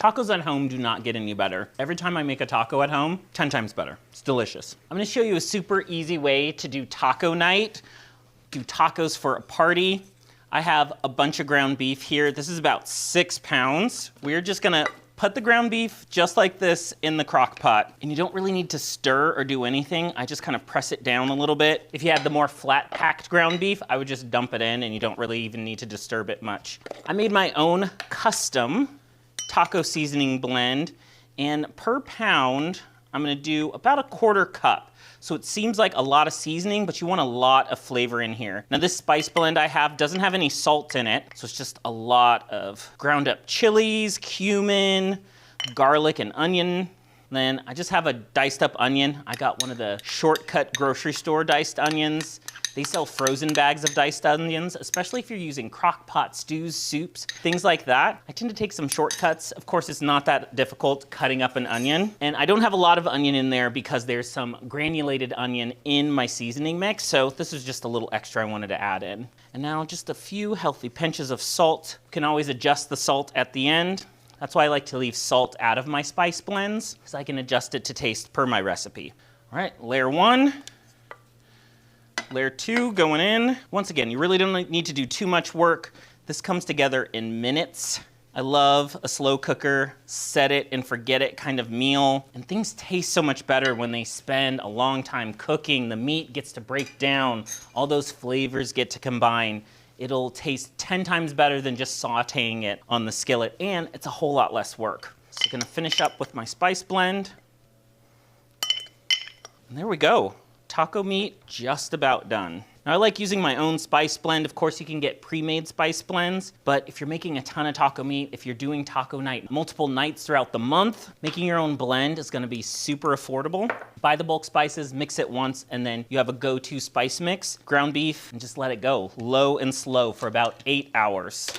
Tacos at home do not get any better. Every time I make a taco at home, 10 times better. It's delicious. I'm gonna show you a super easy way to do taco night, do tacos for a party. I have a bunch of ground beef here. This is about 6 pounds. We're just gonna put the ground beef just like this in the crock pot. And you don't really need to stir or do anything. I just kind of press it down a little bit. If you had the more flat packed ground beef, I would just dump it in and you don't really even need to disturb it much. I made my own custom taco seasoning blend, and per pound, I'm gonna do about 1/4 cup. So it seems like a lot of seasoning, but you want a lot of flavor in here. Now this spice blend I have doesn't have any salt in it, so it's just a lot of ground up chilies, cumin, garlic, and onion. Then I just have a diced up onion. I got one of the shortcut grocery store diced onions. They sell frozen bags of diced onions, especially if you're using crock pot stews, soups, things like that. I tend to take some shortcuts. Of course, it's not that difficult cutting up an onion. And I don't have a lot of onion in there because there's some granulated onion in my seasoning mix. So this is just a little extra I wanted to add in. And now just a few healthy pinches of salt. You can always adjust the salt at the end. That's why I like to leave salt out of my spice blends, because I can adjust it to taste per my recipe. All right, layer 1. Layer 2 going in. Once again, you really don't need to do too much work. This comes together in minutes. I love a slow cooker, set it and forget it kind of meal. And things taste so much better when they spend a long time cooking. The meat gets to break down. All those flavors get to combine. It'll taste 10 times better than just sauteing it on the skillet, and it's a whole lot less work. So I'm gonna finish up with my spice blend. And there we go. Taco meat just about done. Now I like using my own spice blend. Of course you can get pre-made spice blends, but if you're making a ton of taco meat, if you're doing taco night multiple nights throughout the month, making your own blend is gonna be super affordable. Buy the bulk spices, mix it once, and then you have a go-to spice mix, ground beef, and just let it go low and slow for about 8 hours.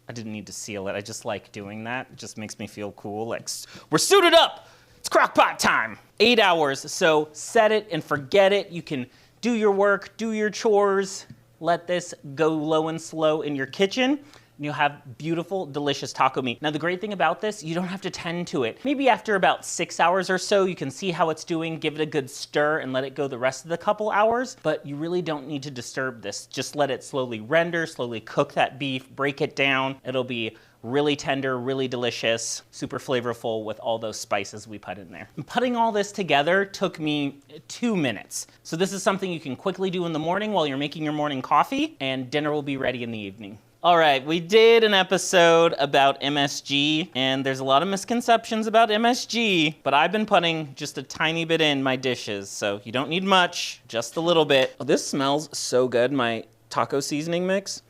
I didn't need to seal it. I just like doing that. It just makes me feel cool, like we're suited up. It's crock pot time. 8 hours, so set it and forget it. You can do your work, do your chores, let this go low and slow in your kitchen, and you'll have beautiful, delicious taco meat. Now the great thing about this, you don't have to tend to it. Maybe after about 6 hours or so, you can see how it's doing, give it a good stir and let it go the rest of the couple hours, but you really don't need to disturb this. Just let it slowly render, slowly cook that beef, break it down. It'll be really tender, really delicious, super flavorful with all those spices we put in there. And putting all this together took me 2 minutes. So this is something you can quickly do in the morning while you're making your morning coffee, and dinner will be ready in the evening. All right, we did an episode about MSG, and there's a lot of misconceptions about MSG, but I've been putting just a tiny bit in my dishes, so you don't need much, just a little bit. Oh, this smells so good, my taco seasoning mix.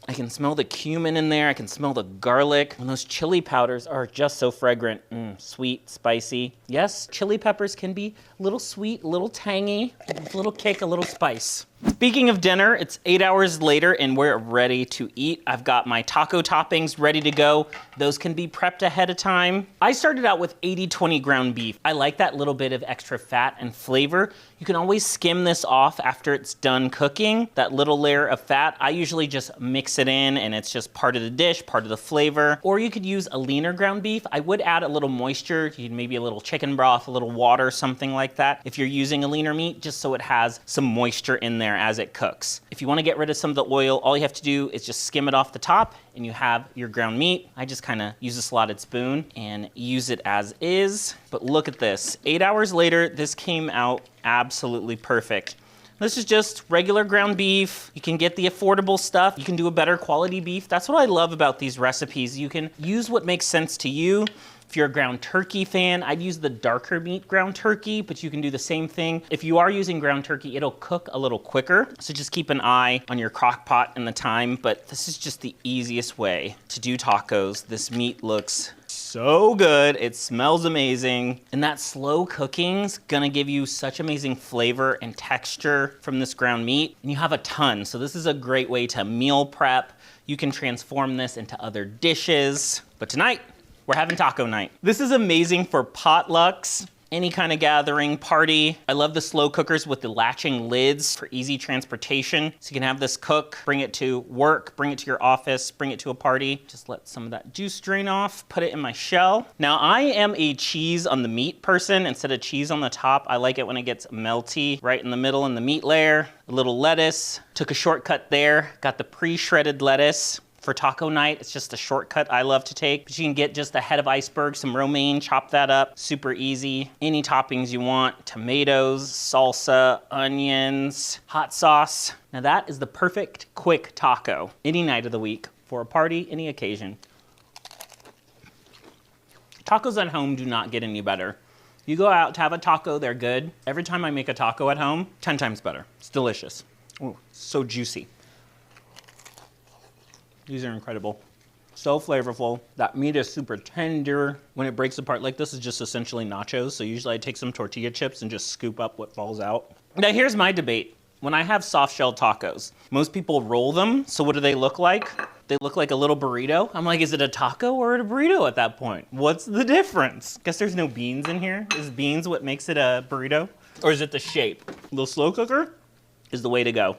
I can smell the cumin in there. I can smell the garlic. And those chili powders are just so fragrant. Sweet, spicy. Yes, chili peppers can be a little sweet, a little tangy, a little kick, a little spice. Speaking of dinner, it's 8 hours later and we're ready to eat. I've got my taco toppings ready to go. Those can be prepped ahead of time. I started out with 80-20 ground beef. I like that little bit of extra fat and flavor. You can always skim this off after it's done cooking, that little layer of fat. I usually just mix it in and it's just part of the dish, part of the flavor. Or you could use a leaner ground beef. I would add a little moisture, maybe a little chicken broth, a little water, something like that. If you're using a leaner meat, just so it has some moisture in there as it cooks. If you want to get rid of some of the oil, all you have to do is just skim it off the top and you have your ground meat. I just kind of use a slotted spoon and use it as is. But look at this. 8 hours later, this came out absolutely perfect. This is just regular ground beef. You can get the affordable stuff. You can do a better quality beef. That's what I love about these recipes. You can use what makes sense to you. If you're a ground turkey fan, I'd use the darker meat ground turkey, but you can do the same thing. If you are using ground turkey, it'll cook a little quicker. So just keep an eye on your crock pot and the time, but this is just the easiest way to do tacos. This meat looks so good. It smells amazing. And that slow cooking's gonna give you such amazing flavor and texture from this ground meat. And you have a ton. So this is a great way to meal prep. You can transform this into other dishes. But tonight, we're having taco night. This is amazing for potlucks. any kind of gathering, party. I love the slow cookers with the latching lids for easy transportation. So you can have this cook, bring it to work, bring it to your office, bring it to a party. Just let some of that juice drain off, put it in my shell. Now I am a cheese on the meat person instead of cheese on the top. I like it when it gets melty right in the middle in the meat layer. A little lettuce, took a shortcut there, got the pre-shredded lettuce. For taco night, it's just a shortcut I love to take. But you can get just a head of iceberg, some romaine, chop that up, super easy. Any toppings you want, tomatoes, salsa, onions, hot sauce. Now that is the perfect quick taco any night of the week for a party, any occasion. Tacos at home do not get any better. You go out to have a taco, they're good. Every time I make a taco at home, 10 times better. It's delicious. Ooh, so juicy. These are incredible. So flavorful. That meat is super tender. When it breaks apart like this, it's just essentially nachos. So usually I take some tortilla chips and just scoop up what falls out. Now here's my debate. When I have soft shell tacos, most people roll them. So what do they look like? They look like a little burrito. I'm like, is it a taco or a burrito at that point? What's the difference? Guess there's no beans in here. Is beans what makes it a burrito? Or is it the shape? The slow cooker is the way to go.